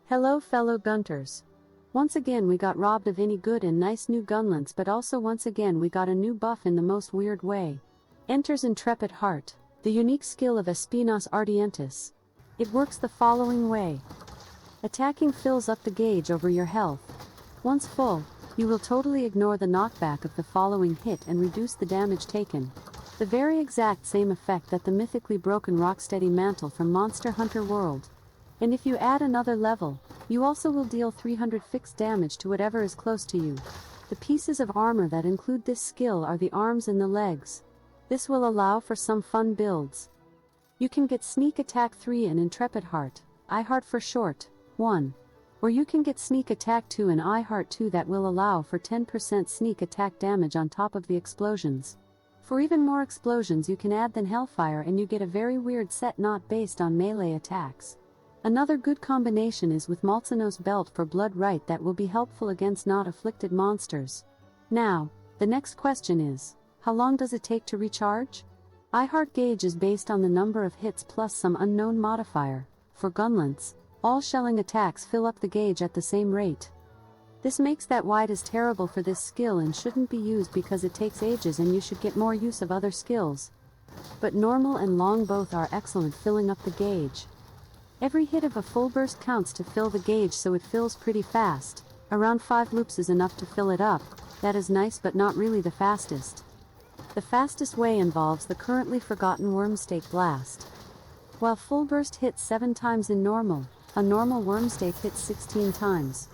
Hello fellow gunters. Once again we got robbed of any good and nice new gunlance, but also once again we got a new buff in the most weird way. Enters Intrepid Heart, the unique skill of Espinas Ardientis. It works the following way. Attacking fills up the gauge over your health. Once full, you will totally ignore the knockback of the following hit and reduce the damage taken. The very exact same effect that the mythically broken Rocksteady mantle from Monster Hunter World. And if you add another level, you also will deal 300 fixed damage to whatever is close to you. The pieces of armor that include this skill are the arms and the legs. This will allow for some fun builds. You can get Sneak Attack 3 and Intrepid Heart, I Heart for short, 1. Or you can get Sneak Attack 2 and I Heart 2 that will allow for 10% sneak attack damage on top of the explosions. For even more explosions you can add than Hellfire and you get a very weird set not based on melee attacks. Another good combination is with Malzano's belt for blood right that will be helpful against not afflicted monsters. Now, the next question is, how long does it take to recharge? I Heart gauge is based on the number of hits plus some unknown modifier. For Gunlance, all shelling attacks fill up the gauge at the same rate. This makes that wide is terrible for this skill and shouldn't be used because it takes ages and you should get more use of other skills. But Normal and Long both are excellent filling up the gauge. Every hit of a full burst counts to fill the gauge, so it fills pretty fast. Around 5 loops is enough to fill it up. That is nice but not really the fastest. The fastest way involves the currently forgotten Wormstake Blast. While full burst hits 7 times in normal, a normal Wormstake hits 16 times.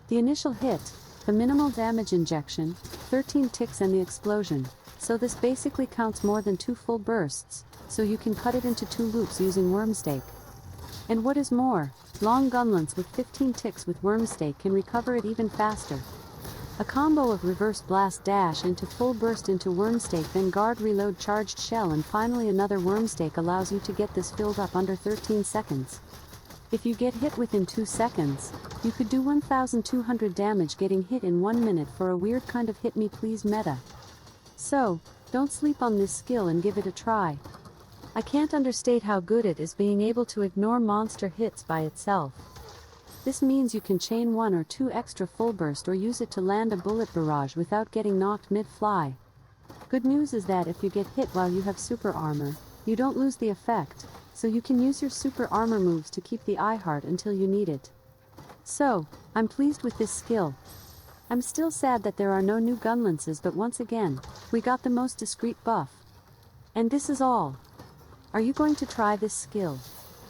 The initial hit, the minimal damage injection, 13 ticks and the explosion, so this basically counts more than 2 full bursts, so you can cut it into 2 loops using Wormstake. And what is more, Long Gunlance with 15 ticks with Wormstake can recover it even faster. A combo of reverse blast dash into full burst into Wormstake, then guard reload charged shell, and finally another Wormstake allows you to get this filled up under 13 seconds. If you get hit within 2 seconds, you could do 1200 damage getting hit in 1 minute for a weird kind of hit me please meta. So, don't sleep on this skill and give it a try. I can't understate how good it is being able to ignore monster hits by itself. This means you can chain 1 or 2 extra full burst or use it to land a bullet barrage without getting knocked mid-fly. Good news is that if you get hit while you have super armor, you don't lose the effect, so you can use your super armor moves to keep the I Heart until you need it. So, I'm pleased with this skill. I'm still sad that there are no new Gunlances, but once again, we got the most discreet buff. And this is all. Are you going to try this skill?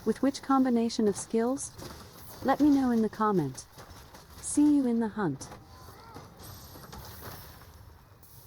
With which combination of skills? Let me know in the comment. See you in the hunt.